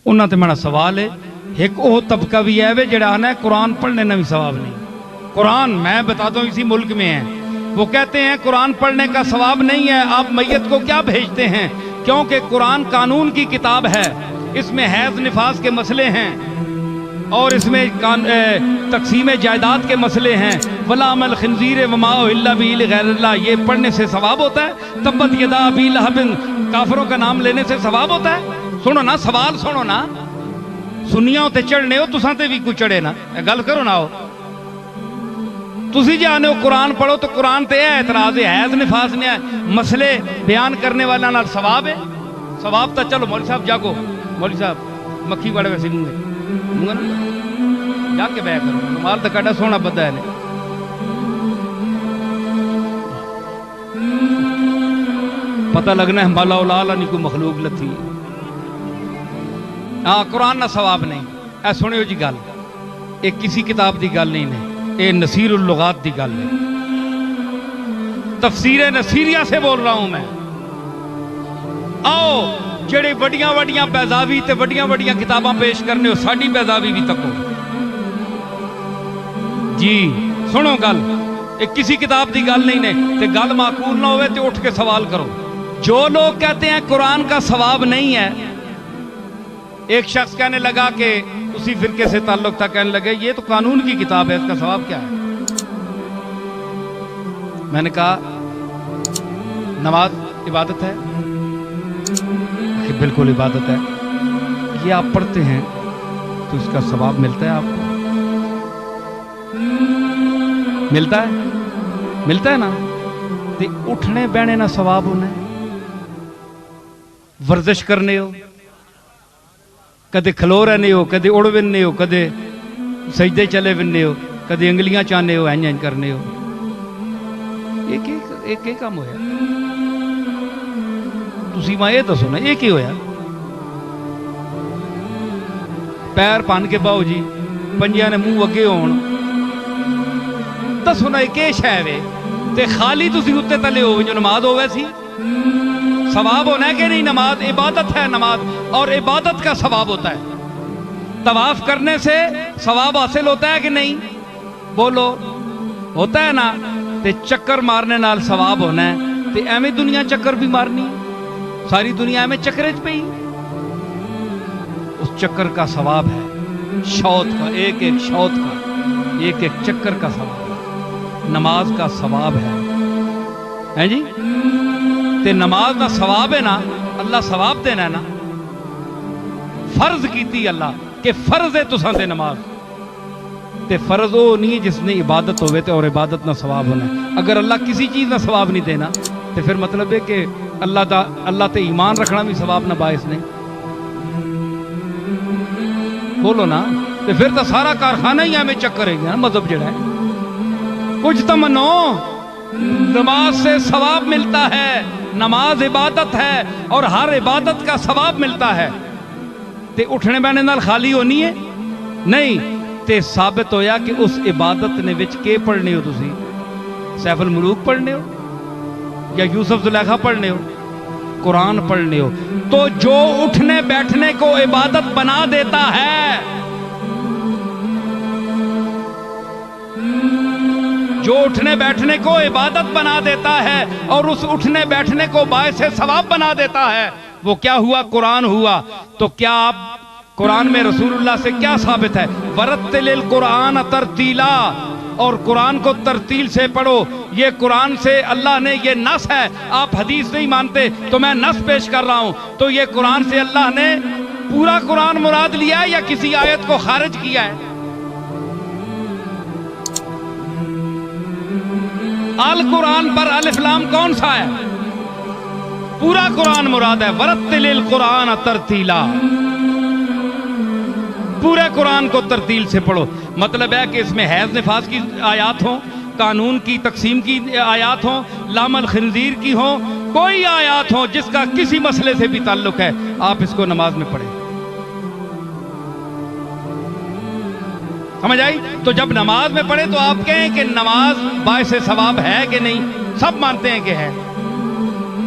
انہاں تے میرا سوال ہے، ایک وہ طبقہ بھی ہے جڑا آنا ہے قرآن پڑھنے نہ بھی ثواب نہیں۔ قرآن میں بتاتا ہوں اسی ملک میں ہے، وہ کہتے ہیں قرآن پڑھنے کا ثواب نہیں ہے، آپ میت کو کیا بھیجتے ہیں؟ کیونکہ قرآن قانون کی کتاب ہے، اس میں حیض نفاس کے مسئلے ہیں اور اس میں تقسیم جائیداد کے مسئلے ہیں۔ وَلَحْمَ الْخِنْزِيرِ وَمَا أُهِلَّ بِهِ لِغَيْرِ اللَّهِ، یہ پڑھنے سے ثواب ہوتا ہے؟ تبت یدا ابی لہب، کافروں کا نام لینے سے ثواب ہوتا ہے؟ سنو نا سوال، سنو نا، سنیاں تے چڑھنے ہو تساں تے بھی کوئی چڑھے نا، گل کرو نا ہو تسی جانے ہو قرآن پڑھو تو قرآن تے ہے اعتراض ہے، حیض نفاس نے مسئلے بیان کرنے والا نال ثواب ہے؟ ثواب تا چلو مولوی صاحب جاگو، مولوی صاحب مکھی بڑے ویسے منگا نا جا کے بے کرو، مال تا کڈا سونا بدا ہے پتہ لگنا ہے مولا اولا نہیں کوئی مخلوق لتھی۔ ہاں قرآن نہ ثواب نہیں، اے سنیو جی گل، اے کسی کتاب دی گل نہیں ہے، اے نصیر اللغات دی گل ہے، تفسیر نصیریہ سے بول رہا ہوں میں۔ آؤ جڑے وڈیاں وڈیاں بیضاوی تے وڈیاں وڈیاں کتاباں پیش کرنے ہو، ساڈی بیضاوی بھی تکو جی، سنو گل، اے کسی کتاب دی گل نہیں نے، تے گل معقول نہ ہوئے تے اٹھ کے سوال کرو۔ جو لوگ کہتے ہیں قرآن کا ثواب نہیں ہے، ایک شخص کہنے لگا کہ اسی فرقے سے تعلق تھا، کہنے لگے یہ تو قانون کی کتاب ہے، اس کا ثواب کیا ہے؟ میں نے کہا نماز عبادت ہے کہ بالکل عبادت ہے، یہ آپ پڑھتے ہیں تو اس کا ثواب ملتا ہے آپ کو؟ ملتا ہے نا؟ تے اٹھنے بیٹھنے نہ ثواب ہونا ہے، ورزش کرنے ہو، کدے کھلو رہنے ہو، کدے اڑ ونے ہو، کدے سجدے چلے ونے ہو، کدے انگلیاں چانے ہو، اینج کرنے ہو، ایک کام ہویا؟ تسی ماں یہ دسو نا ایک ہی ہویا؟ پیر پان کے باؤ جی، پنجیاں نے منہ اگے ہون، دسو نا ایک شے وے تے خالی تسی اتے تلے ہو جو نماز ہوئے سی، ثواب ہونا ہے کہ نہیں؟ نماز عبادت ہے، نماز اور عبادت کا ثواب ہوتا ہے۔ طواف کرنے سے ثواب حاصل ہوتا ہے کہ نہیں؟ بولو ہوتا ہے نا؟ تے چکر مارنے نال ثواب ہونا ہے، تے ایویں دنیا چکر بھی مارنی، ساری دنیا ایویں چکرچ پئی، اس چکر کا ثواب ہے، شوط کا، ایک ایک شوط کا، ایک ایک چکر کا ثواب ہے، نماز کا ثواب ہے جی؟ تے نماز دا ثواب ہے نا، اللہ ثواب دینا ہے نا، فرض کیتی اللہ کہ فرض ہے تساں تے نماز، تے فرض وہ نہیں جس نے عبادت ہوئے تے اور عبادت نہ ثواب ہونا ہے۔ اگر اللہ کسی چیز نہ ثواب نہیں دینا تے پھر مطلب ہے کہ اللہ تے ایمان رکھنا بھی ثواب نہ باعث نہیں، بولو نا؟ تے پھر تو سارا کارخانہ ہی ہمیں چکر ہے گیا مذہب جڑا ہے، کچھ تو منو، نماز سے ثواب ملتا ہے، نماز عبادت ہے اور ہر عبادت کا ثواب ملتا ہے، تے اٹھنے بیٹھنے نال خالی ہونی ہے نہیں، تے ثابت ہویا کہ اس عبادت نے وچ کے پڑھنے ہو، تسی سیف الملوک پڑھنے ہو یا یوسف زلیخا پڑھنے ہو، قرآن پڑھنے ہو، تو جو اٹھنے بیٹھنے کو عبادت بنا دیتا ہے، جو اٹھنے بیٹھنے کو عبادت بنا دیتا ہے اور اس اٹھنے بیٹھنے کو باعث ثواب بنا دیتا ہے، وہ کیا ہوا؟ قرآن ہوا۔ تو کیا آپ قرآن میں رسول اللہ سے کیا ثابت ہے؟ ورتل القرآن ترتیلا، اور قرآن کو ترتیل سے پڑھو، یہ قرآن سے اللہ نے، یہ نص ہے، آپ حدیث نہیں مانتے تو میں نص پیش کر رہا ہوں، تو یہ قرآن سے اللہ نے پورا قرآن مراد لیا ہے یا کسی آیت کو خارج کیا ہے؟ القرآن پر الف لام کون سا ہے؟ پورا قرآن مراد ہے، ورتل القرآن ترتیلا، پورے قرآن کو ترتیل سے پڑھو۔ مطلب ہے کہ اس میں حیض نفاس کی آیات ہوں، قانون کی تقسیم کی آیات ہوں، لام الخنزیر کی ہوں، کوئی آیات ہوں جس کا کسی مسئلے سے بھی تعلق ہے، آپ اس کو نماز میں پڑھیں۔ سمجھ آئی؟ تو جب نماز میں پڑھیں تو آپ کہیں کہ نماز باعث ثواب ہے کہ نہیں؟ سب مانتے ہیں کہ ہے،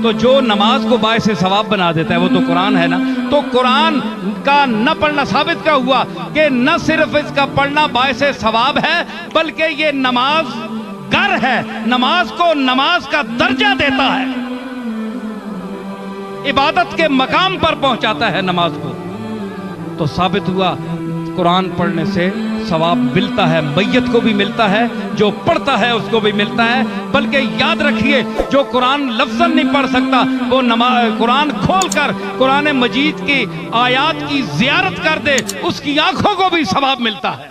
تو جو نماز کو باعث ثواب بنا دیتا ہے وہ تو قرآن ہے نا. تو قرآن کا نہ پڑھنا ثابت کیا ہوا کہ نہ صرف اس کا پڑھنا باعث ثواب ہے بلکہ یہ نماز گر ہے, نماز کو نماز کا درجہ دیتا ہے, عبادت کے مقام پر پہنچاتا ہے نماز کو. تو ثابت ہوا قرآن پڑھنے سے ثواب ملتا ہے, میت کو بھی ملتا ہے, جو پڑھتا ہے اس کو بھی ملتا ہے. بلکہ یاد رکھیے جو قرآن لفظاً نہیں پڑھ سکتا وہ قرآن کھول کر قرآن مجید کی آیات کی زیارت کر دے, اس کی آنکھوں کو بھی ثواب ملتا ہے.